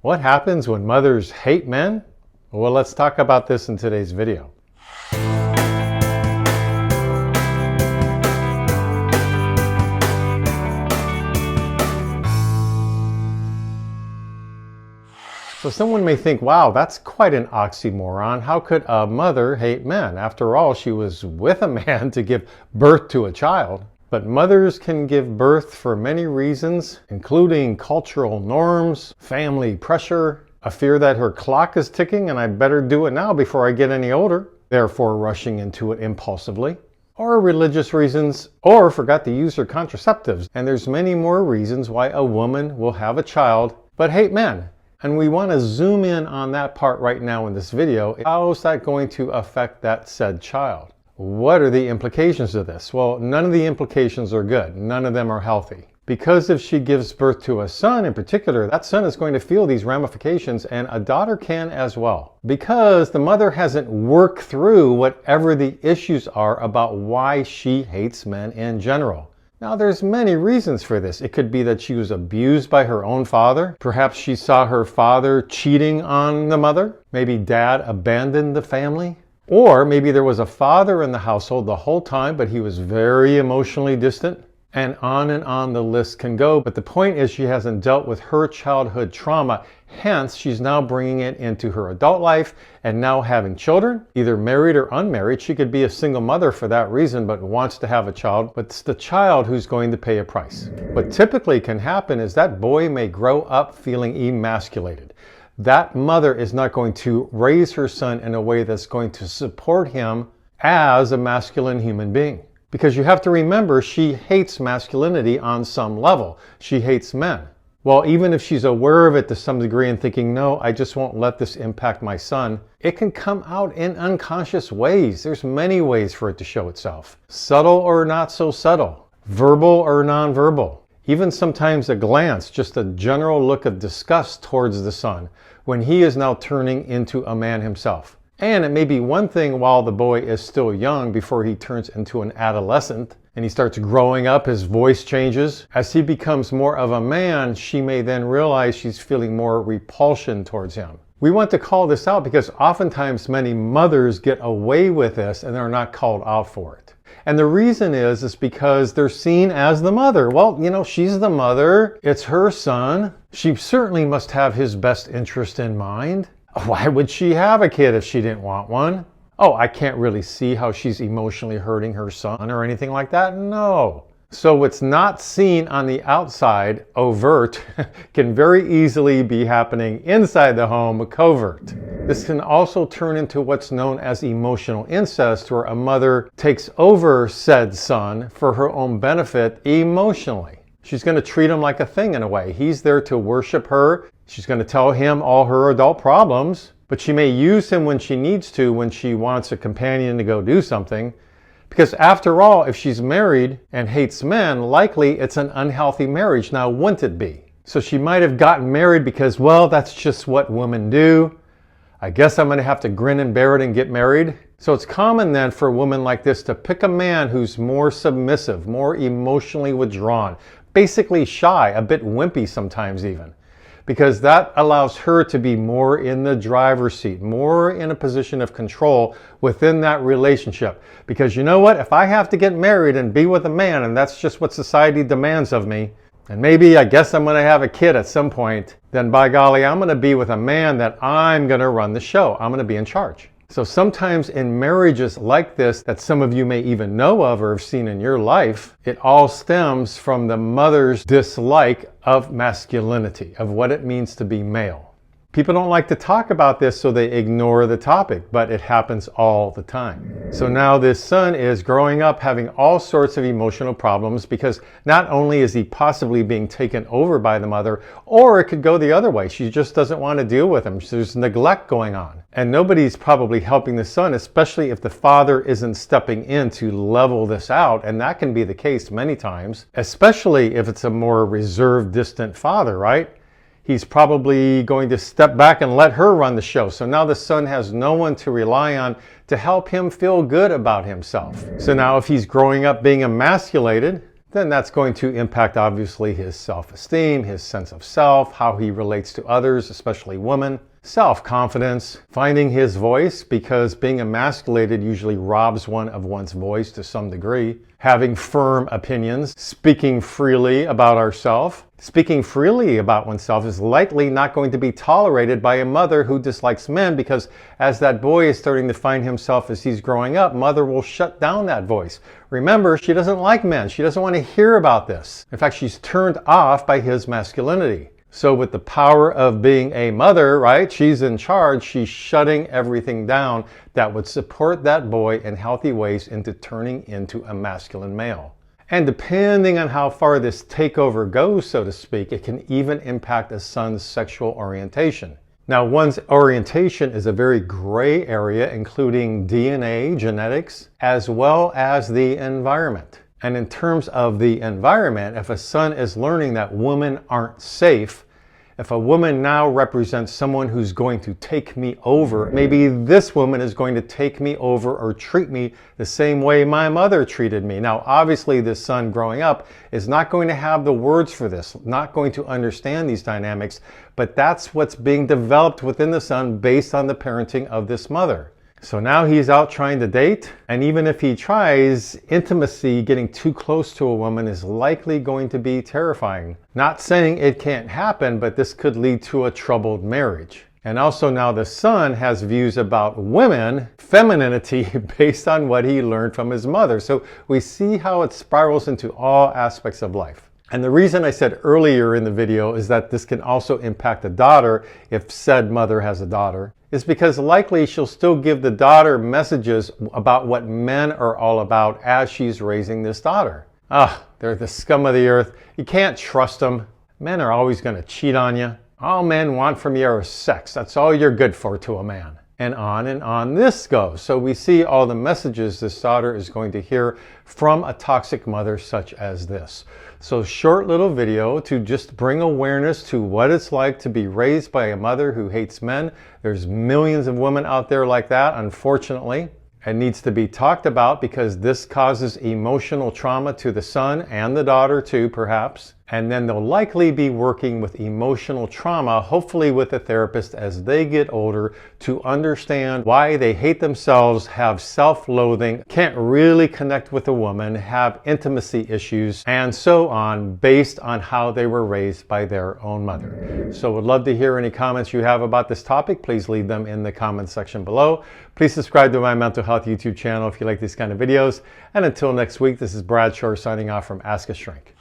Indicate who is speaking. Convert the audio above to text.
Speaker 1: What happens when mothers hate men? Well, let's talk about this in today's video. So someone may think, wow, that's quite an oxymoron. How could a mother hate men? After all, she was with a man to give birth to a child. But mothers can give birth for many reasons, including cultural norms, family pressure, a fear that her clock is ticking and I better do it now before I get any older, therefore rushing into it impulsively, or religious reasons, or forgot to use her contraceptives. And there's many more reasons why a woman will have a child but hate men. And we want to zoom in on that part right now in this video. How is that going to affect that said child? What are the implications of this? Well, none of the implications are good. None of them are healthy. Because if she gives birth to a son in particular, that son is going to feel these ramifications, and a daughter can as well. Because the mother hasn't worked through whatever the issues are about why she hates men in general. Now, there's many reasons for this. It could be that she was abused by her own father. Perhaps she saw her father cheating on the mother. Maybe dad abandoned the family. Or maybe there was a father in the household the whole time, but he was very emotionally distant. And on the list can go. But the point is she hasn't dealt with her childhood trauma. Hence, she's now bringing it into her adult life and now having children, either married or unmarried. She could be a single mother for that reason, but wants to have a child. But it's the child who's going to pay a price. What typically can happen is that boy may grow up feeling emasculated. That mother is not going to raise her son in a way that's going to support him as a masculine human being. Because you have to remember, she hates masculinity on some level. She hates men. Well, even if she's aware of it to some degree and thinking, no, I just won't let this impact my son, it can come out in unconscious ways. There's many ways for it to show itself. Subtle or not so subtle. Verbal or nonverbal. Even sometimes a glance, just a general look of disgust towards the son when he is now turning into a man himself. And it may be one thing while the boy is still young before he turns into an adolescent and he starts growing up, his voice changes. As he becomes more of a man, she may then realize she's feeling more repulsion towards him. We want to call this out because oftentimes many mothers get away with this and they're not called out for it. And the reason is because they're seen as the mother. Well, you know, she's the mother. It's her son. She certainly must have his best interest in mind. Why would she have a kid if she didn't want one? Oh, I can't really see how she's emotionally hurting her son or anything like that. No. So what's not seen on the outside, overt, can very easily be happening inside the home, covert. This can also turn into what's known as emotional incest, where a mother takes over said son for her own benefit emotionally. She's going to treat him like a thing in a way. He's there to worship her. She's going to tell him all her adult problems, but she may use him when she needs to, when she wants a companion to go do something. Because after all, if she's married and hates men, likely it's an unhealthy marriage. Now, wouldn't it be? So she might have gotten married because, well, that's just what women do. I guess I'm going to have to grin and bear it and get married. So it's common then for a woman like this to pick a man who's more submissive, more emotionally withdrawn, basically shy, a bit wimpy sometimes even. Because that allows her to be more in the driver's seat, more in a position of control within that relationship. Because you know what? If I have to get married and be with a man, and that's just what society demands of me, and maybe I guess I'm going to have a kid at some point, then by golly, I'm going to be with a man that I'm going to run the show. I'm going to be in charge. So sometimes in marriages like this that some of you may even know of or have seen in your life, it all stems from the mother's dislike of masculinity, of what it means to be male. People don't like to talk about this, so they ignore the topic, but it happens all the time. So now this son is growing up having all sorts of emotional problems because not only is he possibly being taken over by the mother, or it could go the other way. She just doesn't want to deal with him. There's neglect going on. And nobody's probably helping the son, especially if the father isn't stepping in to level this out. And that can be the case many times, especially if it's a more reserved, distant father, right? He's probably going to step back and let her run the show. So now the son has no one to rely on to help him feel good about himself. So now if he's growing up being emasculated, then that's going to impact obviously his self-esteem, his sense of self, how he relates to others, especially women, self-confidence, finding his voice, because being emasculated usually robs one of one's voice to some degree, having firm opinions, speaking freely about ourselves. Speaking freely about oneself is likely not going to be tolerated by a mother who dislikes men, because as that boy is starting to find himself as he's growing up, mother will shut down that voice. Remember, she doesn't like men. She doesn't want to hear about this. In fact, she's turned off by his masculinity. So with the power of being a mother, right, she's in charge, she's shutting everything down that would support that boy in healthy ways into turning into a masculine male. And depending on how far this takeover goes, so to speak, it can even impact a son's sexual orientation. Now, one's orientation is a very gray area, including DNA, genetics, as well as the environment. And in terms of the environment, if a son is learning that women aren't safe, if a woman now represents someone who's going to take me over, maybe this woman is going to take me over or treat me the same way my mother treated me. Now, obviously, this son growing up is not going to have the words for this, not going to understand these dynamics, but that's what's being developed within the son based on the parenting of this mother. So now he's out trying to date, and even if he tries, intimacy, getting too close to a woman, is likely going to be terrifying. Not saying it can't happen, but this could lead to a troubled marriage. And also now the son has views about women, femininity, based on what he learned from his mother. So we see how it spirals into all aspects of life. And the reason I said earlier in the video is that this can also impact the daughter if said mother has a daughter, is because likely she'll still give the daughter messages about what men are all about as she's raising this daughter. They're the scum of the earth. You can't trust them. Men are always going to cheat on you. All men want from you is sex. That's all you're good for to a man. And on this goes. So we see all the messages this daughter is going to hear from a toxic mother such as this. So short little video to just bring awareness to what it's like to be raised by a mother who hates men. There's millions of women out there like that, unfortunately. It needs to be talked about because this causes emotional trauma to the son and the daughter too, perhaps. And then they'll likely be working with emotional trauma, hopefully with a therapist as they get older, to understand why they hate themselves, have self-loathing, can't really connect with a woman, have intimacy issues, and so on, based on how they were raised by their own mother. So would love to hear any comments you have about this topic. Please leave them in the comments section below. Please subscribe to my mental health YouTube channel if you like these kind of videos. And until next week, this is Brad Shore signing off from Ask a Shrink.